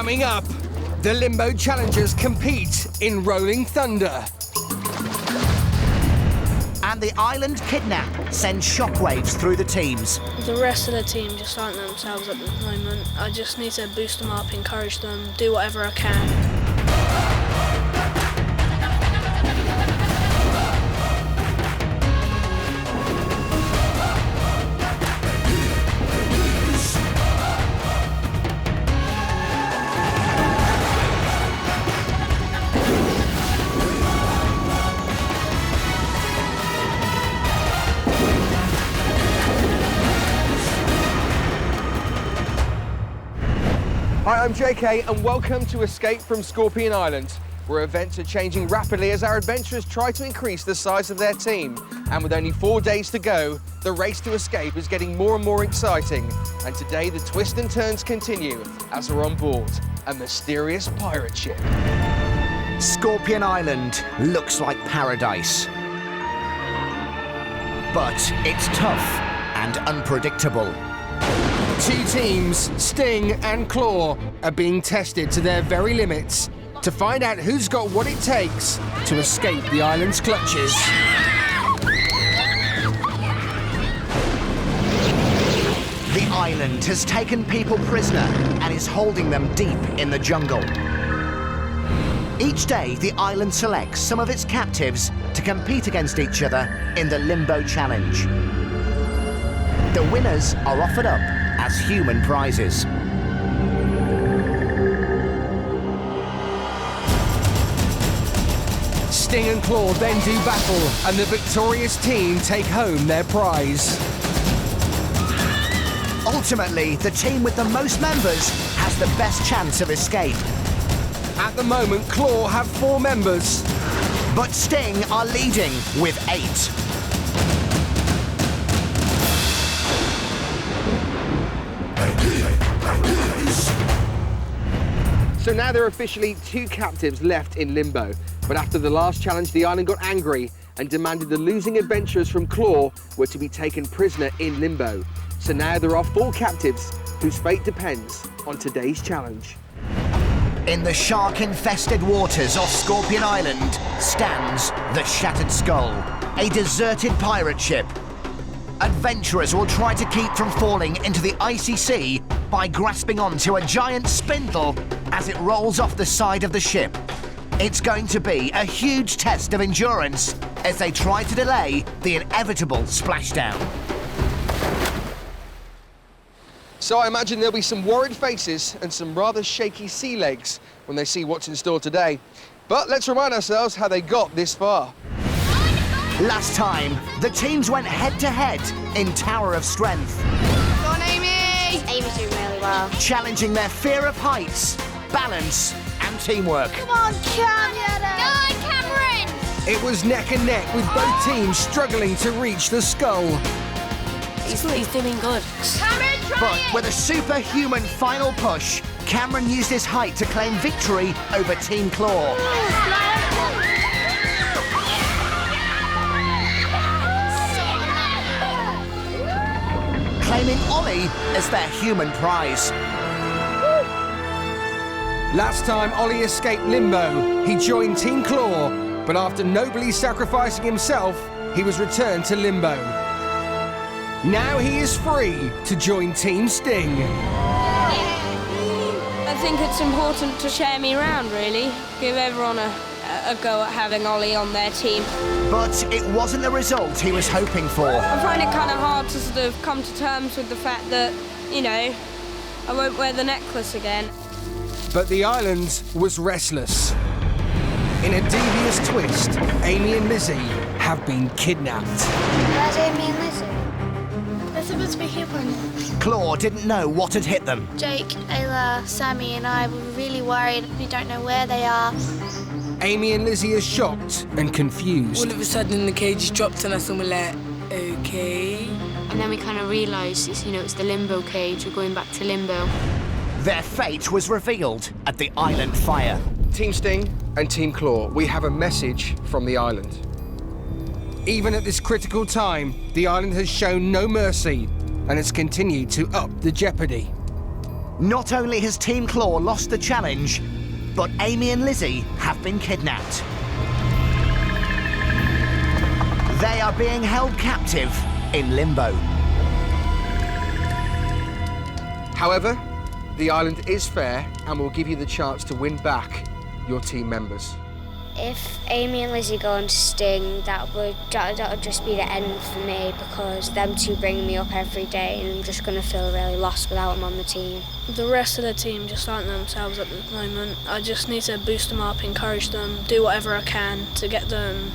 Coming up, the Limbo Challengers compete in Rolling Thunder. And the island kidnap sends shockwaves through the teams. The rest of the team just aren't themselves at the moment. I just need to boost them up, encourage them, do whatever I can. Hi, I'm ZeeKay and welcome to Escape from Scorpion Island, where events are changing rapidly as our adventurers try to increase the size of their team. And with only 4 days to go, the race to escape is getting more and more exciting. And today the twists and turns continue as we're on board a mysterious pirate ship. Scorpion Island looks like paradise. But it's tough and unpredictable. Two teams, Sting and Claw, are being tested to their very limits to find out who's got what it takes to escape the island's clutches. The island has taken people prisoner and is holding them deep in the jungle. Each day, the island selects some of its captives to compete against each other in the Limbo Challenge. The winners are offered up as human prizes. Sting and Claw then do battle, and the victorious team take home their prize. Ultimately, the team with the most members has the best chance of escape. At the moment, Claw have 4 members. But Sting are leading with 8. So now there are officially 2 captives left in Limbo. But after the last challenge, the island got angry and demanded the losing adventurers from Claw were to be taken prisoner in Limbo. So now there are 4 captives whose fate depends on today's challenge. In the shark-infested waters of Scorpion Island stands the Shattered Skull, a deserted pirate ship. Adventurers will try to keep from falling into the icy sea by grasping onto a giant spindle as it rolls off the side of the ship. It's going to be a huge test of endurance as they try to delay the inevitable splashdown. So I imagine there'll be some worried faces and some rather shaky sea legs when they see what's in store today. But let's remind ourselves how they got this far. Last time, the teams went head-to-head in Tower of Strength. Go on, Amy! Amy's doing really well. Challenging their fear of heights, balance, and teamwork. Come on, Cameron! Go on, Cameron! It was neck and neck with both teams struggling to reach the skull. He's doing good. Cameron, try But it! with a superhuman final push, Cameron used his height to claim victory over Team Claw. Claiming Ollie as their human prize. Last time Ollie escaped Limbo, he joined Team Claw, but after nobly sacrificing himself, he was returned to Limbo. Now he is free to join Team Sting. I think it's important to share me around, really. Give everyone a go at having Ollie on their team. But it wasn't the result he was hoping for. I find it kind of hard to sort of come to terms with the fact that, you know, I won't wear the necklace again. But the island was restless. In a devious twist, Amy and Lizzie have been kidnapped. Where's Amy and Lizzie? They're supposed to be here by now. Claw didn't know what had hit them. Jake, Ayla, Sammy and I were really worried. We don't know where they are. Amy and Lizzie are shocked and confused. All of a sudden the cage dropped on us and we're like, okay. And then we kind of realised, it's the Limbo cage. We're going back to Limbo. Their fate was revealed at the island fire. Team Sting and Team Claw, we have a message from the island. Even at this critical time, the island has shown no mercy and has continued to up the jeopardy. Not only has Team Claw lost the challenge, but Amy and Lizzie have been kidnapped. They are being held captive in limbo. However, the island is fair and will give you the chance to win back your team members. If Amy and Lizzie go on to Sting, that would just be the end for me, because them two bring me up every day and I'm just going to feel really lost without them on the team. The rest of the team just aren't themselves at the moment. I just need to boost them up, encourage them, do whatever I can to get them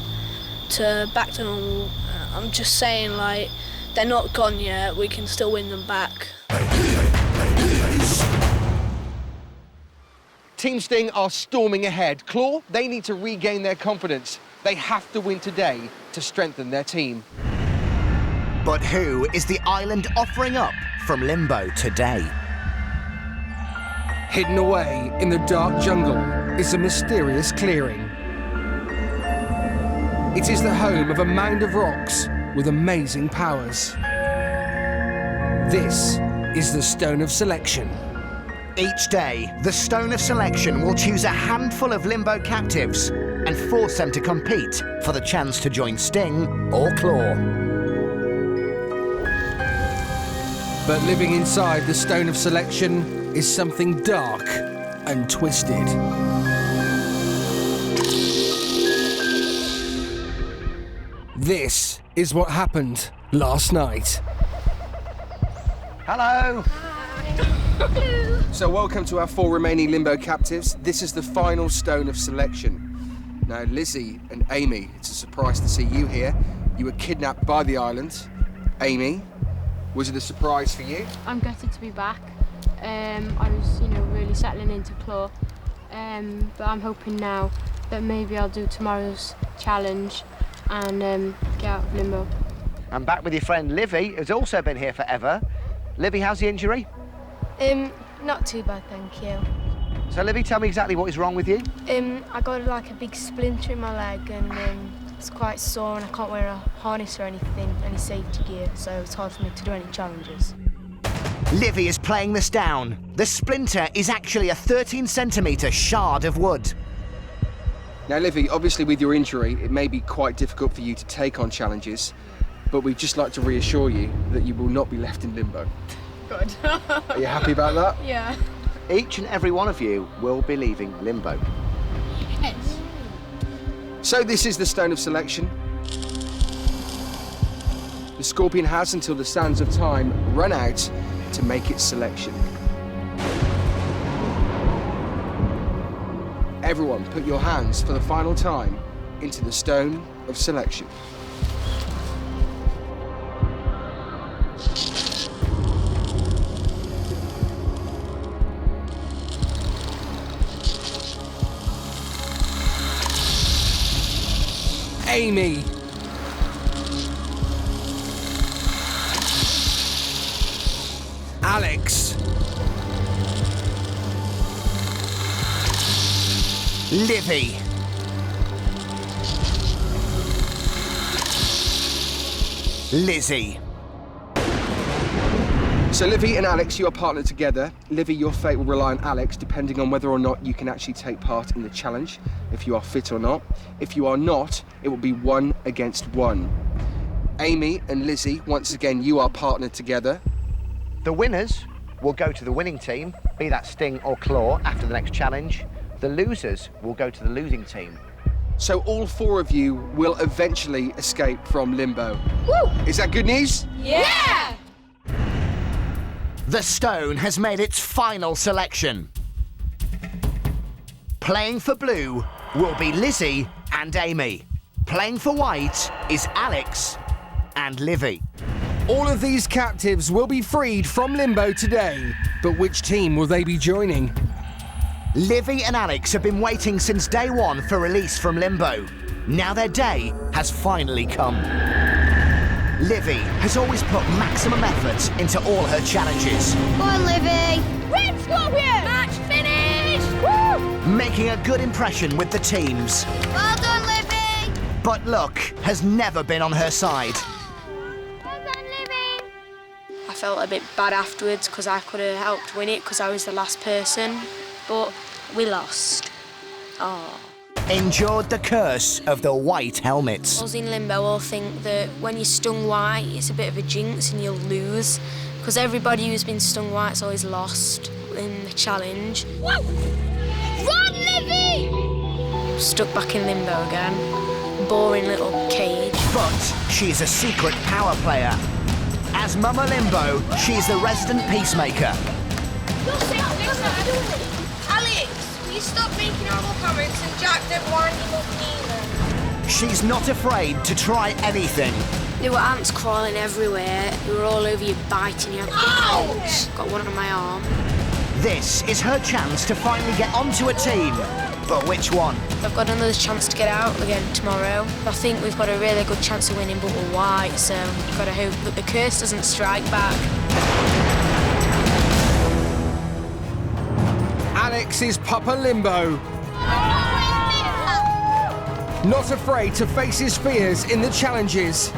to back to normal. I'm just saying, like, they're not gone yet, we can still win them back. Team Sting are storming ahead. Claw, they need to regain their confidence. They have to win today to strengthen their team. But who is the island offering up from limbo today? Hidden away in the dark jungle is a mysterious clearing. It is the home of a mound of rocks with amazing powers. This is the Stone of Selection. Each day, the Stone of Selection will choose a handful of limbo captives and force them to compete for the chance to join Sting or Claw. But living inside the Stone of Selection is something dark and twisted. This is what happened last night. Hello! So welcome to our 4 remaining limbo captives. This is the final Stone of Selection. Now, Lizzie and Amy, it's a surprise to see you here. You were kidnapped by the island. Amy, was it a surprise for you? I'm gutted to be back. I was, really settling into Claw. But I'm hoping now that maybe I'll do tomorrow's challenge and get out of limbo. I'm back with your friend Livvi, who's also been here forever. Livvi, how's the injury? Not too bad, thank you. So, Livvi, tell me exactly what is wrong with you. I got like a big splinter in my leg and it's quite sore and I can't wear a harness or anything, any safety gear, so it's hard for me to do any challenges. Livvi is playing this down. The splinter is actually a 13-centimetre shard of wood. Now, Livvi, obviously with your injury, it may be quite difficult for you to take on challenges, but we'd just like to reassure you that you will not be left in limbo. Good. Are you happy about that? Yeah. Each and every one of you will be leaving limbo. Yes. So this is the Stone of Selection. The Scorpion has until the sands of time run out to make its selection. Everyone, put your hands for the final time into the Stone of Selection. Amy. Alex. Livvi. Lizzie. So Livvi and Alex, you are partnered together. Livvi, your fate will rely on Alex, depending on whether or not you can actually take part in the challenge, if you are fit or not. If you are not, it will be 1 against 1. Amy and Lizzie, once again, you are partnered together. The winners will go to the winning team, be that Sting or Claw, after the next challenge. The losers will go to the losing team. So all 4 of you will eventually escape from limbo. Woo! Is that good news? Yeah! The Stone has made its final selection. Playing for blue will be Lizzie and Amy. Playing for white is Alex and Livvi. All of these captives will be freed from limbo today, but which team will they be joining? Livvi and Alex have been waiting since day 1 for release from limbo. Now their day has finally come. Livvi has always put maximum effort into all her challenges. Go on, Livvi! Red Scorpion! Match finished! Woo! Making a good impression with the teams. Well done, Livvi! But luck has never been on her side. Well done, Livvi! I felt a bit bad afterwards because I could have helped win it because I was the last person, but we lost. Oh. Endured the curse of the white helmets. Us in Limbo all think that when you're stung white, it's a bit of a jinx and you'll lose, because everybody who's been stung white's always lost in the challenge. Whoa! Run, Livvi! Stuck back in Limbo again. Boring little cage. But she's a secret power player. As Mama Limbo, she's the resident peacemaker. Alex, will you stop making horrible comments and Jack don't wind him up neither? She's not afraid to try anything. There were ants crawling everywhere. They were all over you, biting you. Ouch! Got one on my arm. This is her chance to finally get onto a team. But which one? I've got another chance to get out again tomorrow. I think we've got a really good chance of winning, but we're white, so you've got to hope that the curse doesn't strike back. Alex is Papa Limbo. Not afraid to face his fears in the challenges.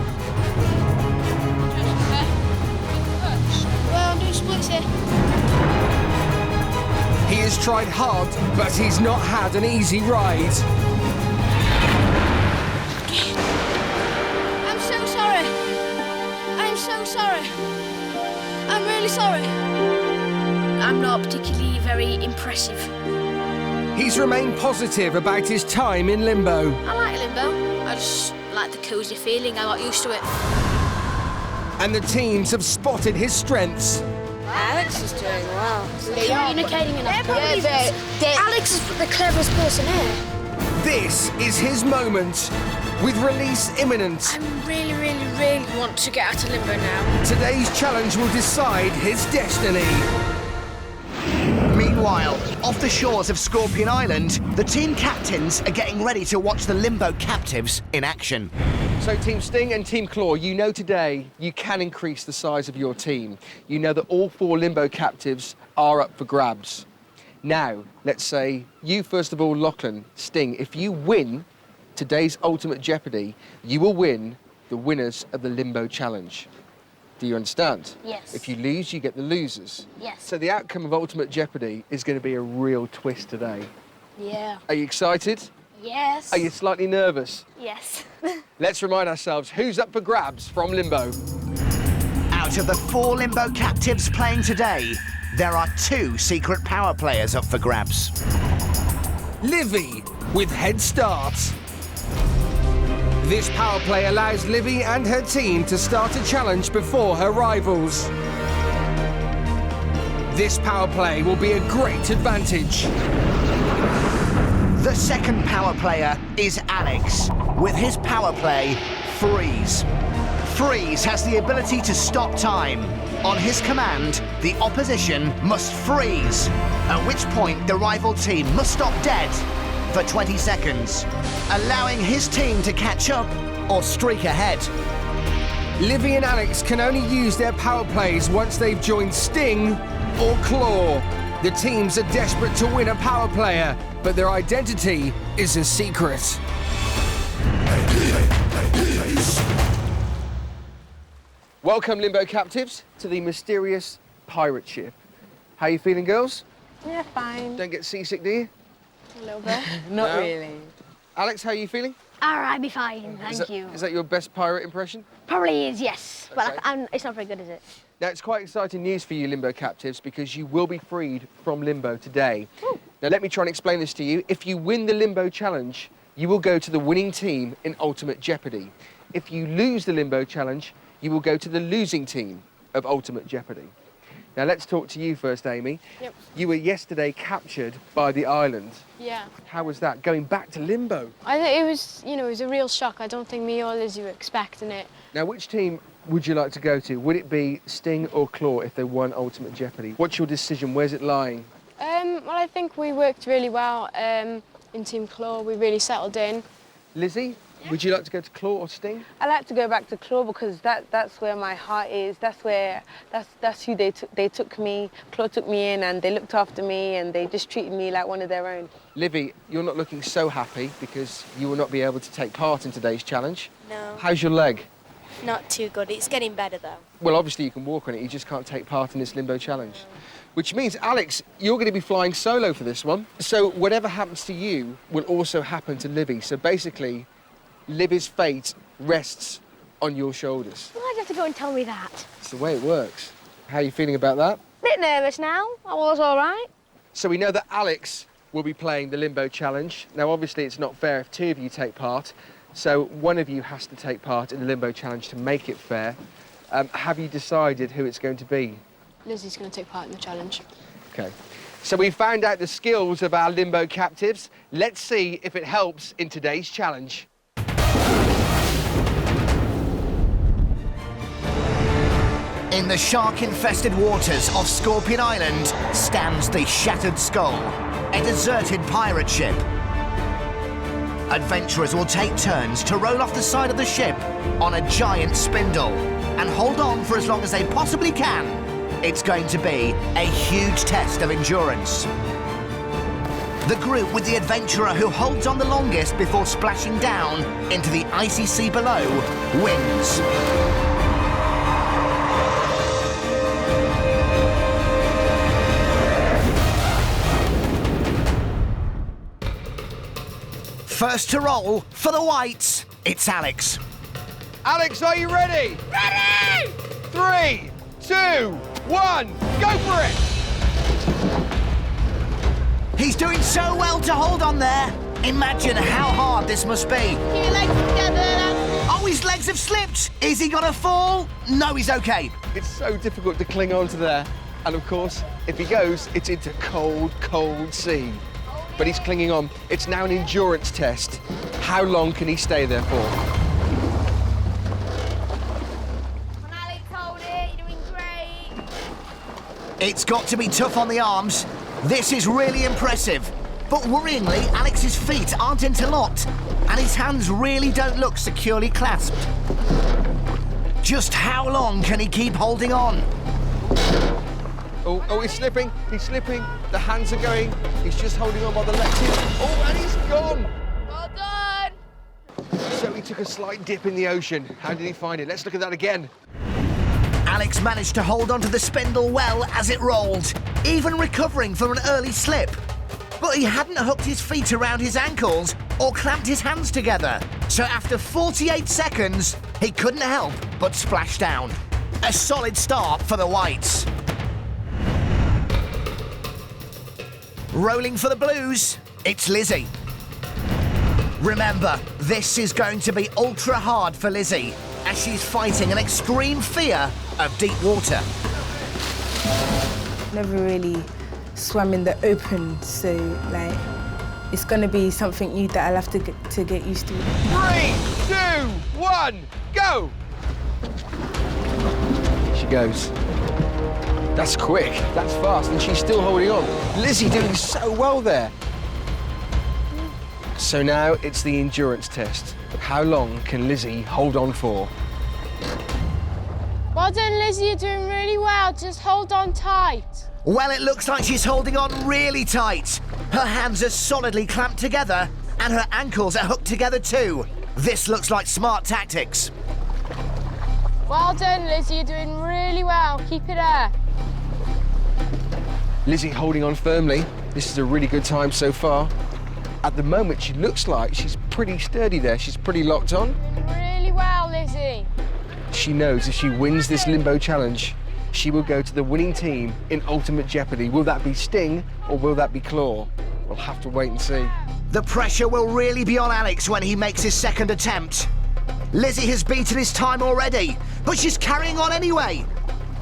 Well, do splits here. He has tried hard, but he's not had an easy ride. I'm so sorry. I'm so sorry. I'm really sorry. I'm not particularly very impressive. He's remained positive about his time in Limbo. I like Limbo. I just like the cosy feeling. I got used to it. And the teams have spotted his strengths. Alex is doing well. Communicating enough. Alex is the cleverest person here. This is his moment. With release imminent, I really, really, really want to get out of Limbo now. today's challenge will decide his destiny. Meanwhile, off the shores of Scorpion Island, the team captains are getting ready to watch the Limbo captives in action. So Team Sting and Team Claw, you know today you can increase the size of your team. You know that all 4 Limbo captives are up for grabs. Now, let's say you, first of all, Lachlan, Sting, if you win today's Ultimate Jeopardy, you will win the winners of the Limbo Challenge. Do you understand? Yes. If you lose, you get the losers. Yes. So the outcome of Ultimate Jeopardy is going to be a real twist today. Yeah. Are you excited? Yes. Are you slightly nervous? Yes. Let's remind ourselves who's up for grabs from Limbo. Out of the 4 Limbo captives playing today, there are 2 secret power players up for grabs. Livvi with head start. This power play allows Livvi and her team to start a challenge before her rivals. This power play will be a great advantage. The second power player is Alex, with his power play, Freeze. Freeze has the ability to stop time. On his command, the opposition must freeze, at which point the rival team must stop dead for 20 seconds, allowing his team to catch up or streak ahead. Livvi and Alex can only use their power plays once they've joined Sting or Claw. The teams are desperate to win a power player, but their identity is a secret. Welcome, Limbo captives, to the mysterious pirate ship. How you feeling, girls? Yeah, fine. Don't get seasick, do you? A little bit. Not really. Alex, how are you feeling? All right, be fine, thank you. Is that your best pirate impression? Probably is, yes. Okay. But it's not very good, is it? Now, it's quite exciting news for you, Limbo captives, because you will be freed from Limbo today. Ooh. Now, let me try and explain this to you. If you win the Limbo challenge, you will go to the winning team in Ultimate Jeopardy. If you lose the Limbo challenge, you will go to the losing team of Ultimate Jeopardy. Now, let's talk to you first, Amy. Yep. You were yesterday captured by the island. Yeah. How was that, going back to Limbo? I think it was, it was a real shock. I don't think me or Lizzie were expecting it. Now, which team would you like to go to? Would it be Sting or Claw if they won Ultimate Jeopardy? What's your decision? Where's it lying? Well, I think we worked really well in Team Claw. We really settled in. Lizzie, would you like to go to Claw or Sting? I like to go back to Claw because that's where my heart is. That's who they took me. Claw took me in and they looked after me and they just treated me like one of their own. Livvi, you're not looking so happy because you will not be able to take part in today's challenge. No. How's your leg? Not too good. It's getting better though. Well, obviously you can walk on it, you just can't take part in this limbo challenge. Which means, Alex, you're going to be flying solo for this one. So whatever happens to you will also happen to Livvi. So basically, Livvi's fate rests on your shoulders. Why'd you have to go and tell me that? It's the way it works. How are you feeling about that? Bit nervous now. I was all right. So we know that Alex will be playing the limbo challenge. Now, obviously, it's not fair if two of you take part. So one of you has to take part in the limbo challenge to make it fair. Have you decided who it's going to be? Lizzie's going to take part in the challenge. OK. So we found out the skills of our limbo captives. Let's see if it helps in today's challenge. In the shark-infested waters of Scorpion Island stands the Shattered Skull, a deserted pirate ship. Adventurers will take turns to roll off the side of the ship on a giant spindle and hold on for as long as they possibly can. It's going to be a huge test of endurance. The group with the adventurer who holds on the longest before splashing down into the icy sea below wins. First to roll for the whites, it's Alex. Alex, are you ready? Ready! 3, 2, 1, go for it! He's doing so well to hold on there. Imagine how hard this must be. Keep your legs together. Oh, his legs have slipped. Is he gonna fall? No, he's okay. It's so difficult to cling on to there. And of course, if he goes, it's into cold, cold sea. But he's clinging on. It's now an endurance test. How long can he stay there for? Come on, Alex, hold it. You're doing great. It's got to be tough on the arms. This is really impressive. But worryingly, Alex's feet aren't interlocked, and his hands really don't look securely clasped. Just how long can he keep holding on? Oh, he's slipping. He's slipping. The hands are going. He's just holding on by the legs. Oh, and he's gone. Well done. So he took a slight dip in the ocean. How did he find it? Let's look at that again. Alex managed to hold onto the spindle well as it rolled, even recovering from an early slip. But he hadn't hooked his feet around his ankles or clamped his hands together. So after 48 seconds, he couldn't help but splash down. A solid start for the whites. Rolling for the blues, it's Lizzie. Remember, this is going to be ultra hard for Lizzie, as she's fighting an extreme fear of deep water. Never really swam in the open, so like it's going to be something new that I'll have to get used to. 3, 2, 1, go! She goes. That's quick, that's fast, and she's still holding on. Lizzie doing so well there. So now it's the endurance test. How long can Lizzie hold on for? Well done, Lizzie, you're doing really well. Just hold on tight. Well, it looks like she's holding on really tight. Her hands are solidly clamped together, and her ankles are hooked together too. This looks like smart tactics. Well done, Lizzie, you're doing really well. Keep it there. Lizzie holding on firmly. This is a really good time so far. At the moment, she looks like she's pretty sturdy there. She's pretty locked on. Doing really well, Lizzie. She knows if she wins this limbo challenge, she will go to the winning team in ultimate jeopardy. Will that be Sting or will that be Claw? We'll have to wait and see. The pressure will really be on Alex when he makes his second attempt. Lizzie has beaten his time already, but she's carrying on anyway.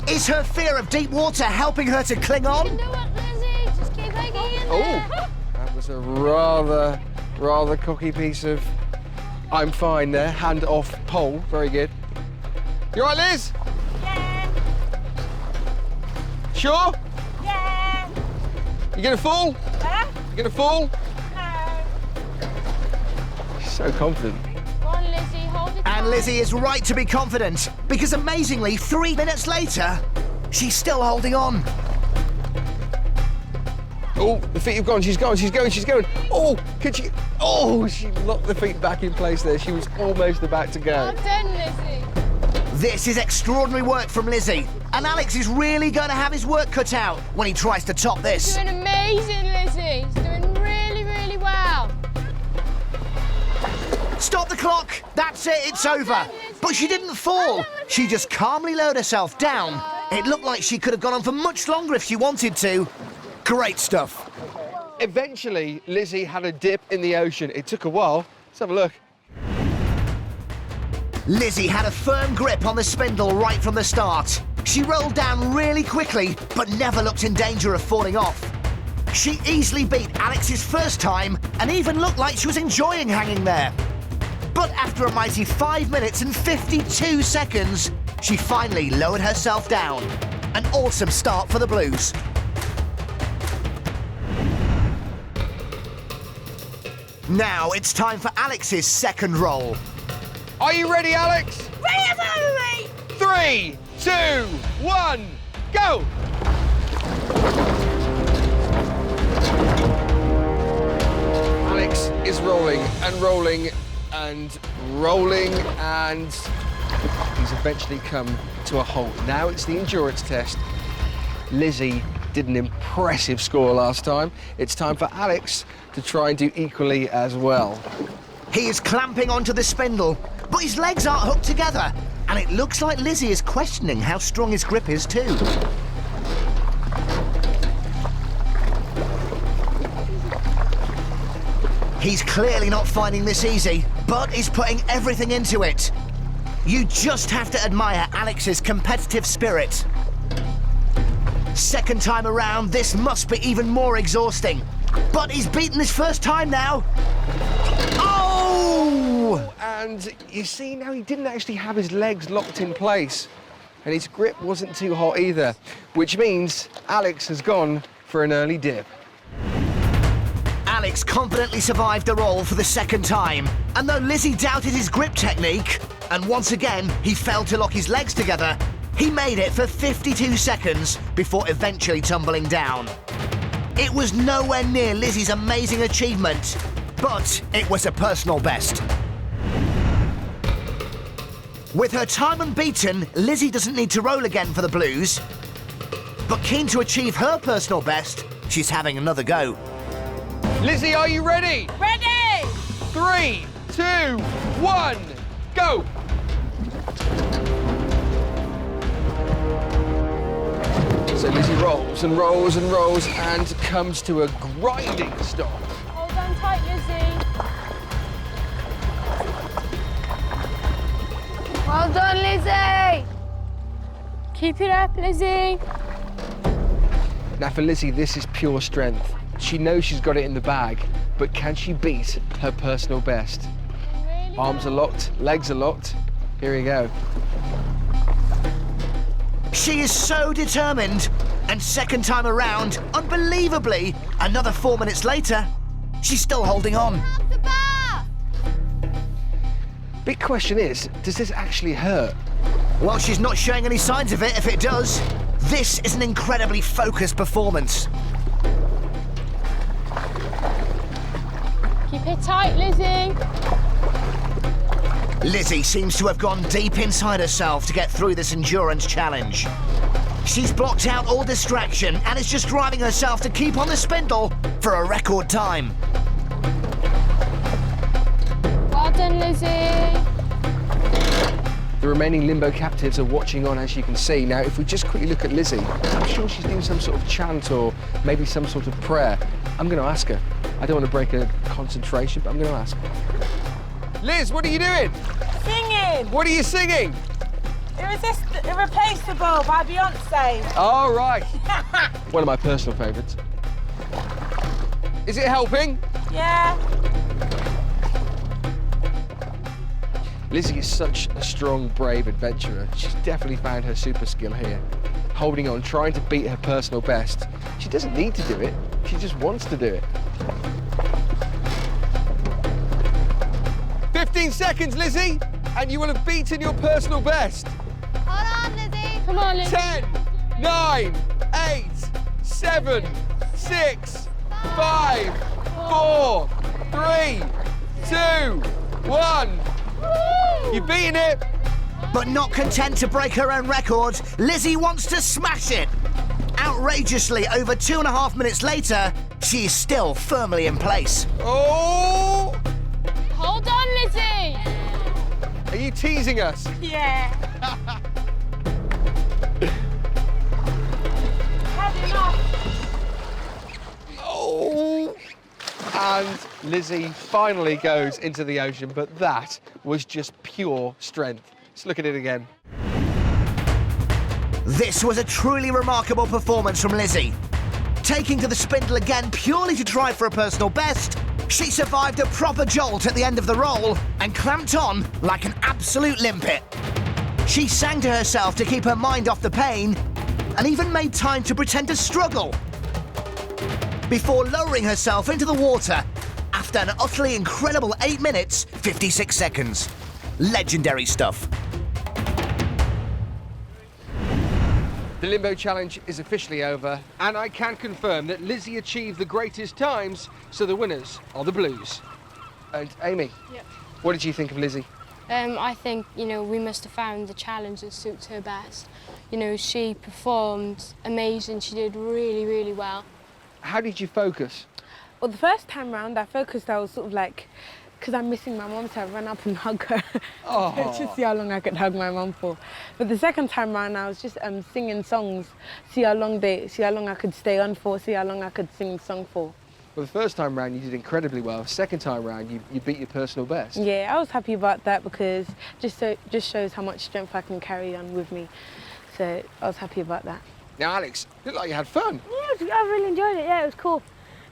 Is her fear of deep water helping her to cling on? You can do it, Lizzie. Just keep hanging in there. Oh, that was a rather cocky piece of I'm fine there. Hand off pole. Very good. You all right, Liz? Yeah. Sure? Yeah. You gonna fall? Huh? You gonna fall? No. She's so confident. Come on, Lizzie, hold it. And Lizzie is right to be confident, because amazingly, 3 minutes later, she's still holding on. Oh, the feet have gone. She's going. Oh, could she? Oh, she locked the feet back in place there. She was almost about to go. Well done, Lizzie. This is extraordinary work from Lizzie, and Alex is really going to have his work cut out when he tries to top this. Doing amazing, Lizzie. He's doing really, really well. Stop the clock. That's it, it's over. But she didn't fall. She just calmly lowered herself down. It looked like she could have gone on for much longer if she wanted to. Great stuff. Eventually, Lizzie had a dip in the ocean. It took a while. Let's have a look. Lizzie had a firm grip on the spindle right from the start. She rolled down really quickly, but never looked in danger of falling off. She easily beat Alex's first time and even looked like she was enjoying hanging there. But after a mighty 5 minutes and 52 seconds, she finally lowered herself down. An awesome start for the Blues. Now it's time for Alex's second roll. Are you ready, Alex? Ready as ever, mate! 3, 2, 1, go! Alex is rolling and rolling and rolling, and he's eventually come to a halt. Now it's the endurance test. Lizzie did an impressive score last time. It's time for Alex to try and do equally as well. He is clamping onto the spindle, but his legs aren't hooked together, and it looks like Lizzie is questioning how strong his grip is too. He's clearly not finding this easy, but he's putting everything into it. You just have to admire Alex's competitive spirit. Second time around, this must be even more exhausting. But he's beaten his first time now. Oh! And you see, now he didn't actually have his legs locked in place, and his grip wasn't too hot either, which means Alex has gone for an early dip. Alex confidently survived the roll for the second time, and though Lizzie doubted his grip technique, and once again he failed to lock his legs together, he made it for 52 seconds before eventually tumbling down. It was nowhere near Lizzie's amazing achievement, but it was a personal best. With her time unbeaten, Lizzie doesn't need to roll again for the Blues, but keen to achieve her personal best, she's having another go. Lizzie, are you ready? Ready! 3, 2, 1, go! So Lizzie rolls and rolls and rolls and comes to a grinding stop. Hold on tight, Lizzie. Well done, Lizzie. Keep it up, Lizzie. Now for Lizzie, this is pure strength. She knows she's got it in the bag, but can she beat her personal best? Really Arms are locked, legs are locked. Here we go. She is so determined, and second time around, unbelievably, another 4 minutes later, she's still holding on. Big question is, does this actually hurt? Well, she's not showing any signs of it if it does. This is an incredibly focused performance. Keep it tight, Lizzie. Lizzie seems to have gone deep inside herself to get through this endurance challenge. She's blocked out all distraction and is just driving herself to keep on the spindle for a record time. Well done, Lizzie. The remaining limbo captives are watching on, as you can see. Now, if we just quickly look at Lizzie, I'm sure she's doing some sort of chant or maybe some sort of prayer. I'm going to ask her. I don't want to break her concentration, but I'm going to ask her. Liz, what are you doing? Singing! What are you singing? Irreplaceable by Beyonce. All right. One of my personal favourites. Is it helping? Yeah. Lizzie is such a strong, brave adventurer. She's definitely found her super skill here. Holding on, trying to beat her personal best. She doesn't need to do it. She just wants to do it. 15 seconds, Lizzie, and you will have beaten your personal best. Hold on, Lizzie. Come on, Lizzie. 10, 9, 8, 7, 6, 5, 4, 3, 2, 1. You've beaten it. But not content to break her own record, Lizzie wants to smash it. Outrageously, over 2.5 minutes later, she is still firmly in place. Oh! Hold on, Lizzie! Are you teasing us? Yeah. Oh! And Lizzie finally goes into the ocean, but that was just pure strength. Let's look at it again. This was a truly remarkable performance from Lizzie. Taking to the spindle again purely to try for a personal best, she survived a proper jolt at the end of the roll and clamped on like an absolute limpet. She sang to herself to keep her mind off the pain and even made time to pretend to struggle before lowering herself into the water after an utterly incredible 8 minutes, 56 seconds. Legendary stuff. The limbo challenge is officially over, and I can confirm that Lizzie achieved the greatest times, so the winners are the Blues. And Amy, Yep. what did you think of Lizzie? I think, we must have found the challenge that suits her best. She performed amazing. She did really, really well. How did you focus? Well, the first time round, I focused, I was sort of like, because I'm missing my mum, so I ran up and hugged her. Oh. Just see how long I could hug my mum for. But the second time round, I was just singing songs, see how long I could stay on for, see how long I could sing the song for. Well, the first time round you did incredibly well. Second time round you beat your personal best. Yeah, I was happy about that because just shows how much strength I can carry on with me. So I was happy about that. Now, Alex, looked like you had fun. Yeah, I really enjoyed it. Yeah, it was cool.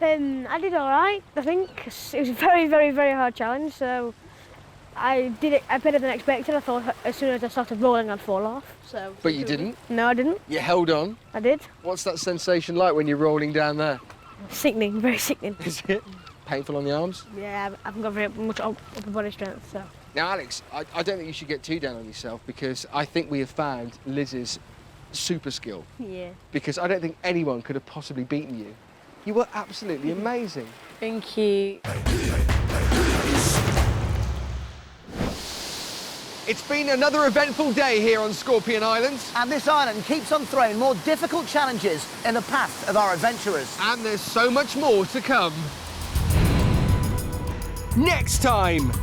I did all right, I think. It was a very, very, very hard challenge, so I did it better than expected. I thought as soon as I started rolling, I'd fall off. So. But you didn't? No, I didn't. You held on. I did. What's that sensation like when you're rolling down there? Sickening, very sickening. Is it? Painful on the arms? Yeah, I haven't got very much upper body strength, so. Now, Alex, I don't think you should get too down on yourself because I think we have found Liz's super skill. Yeah. Because I don't think anyone could have possibly beaten you. You were absolutely amazing. Thank you. It's been another eventful day here on Scorpion Island. And this island keeps on throwing more difficult challenges in the path of our adventurers. And there's so much more to come. Next time,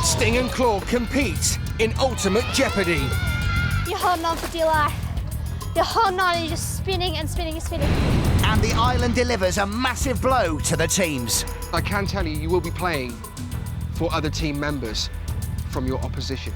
Sting and Claw compete in Ultimate Jeopardy. You're holding on for dear life. You're holding on and you're just spinning and spinning and spinning. And the island delivers a massive blow to the teams. I can tell you, you will be playing for other team members from your opposition.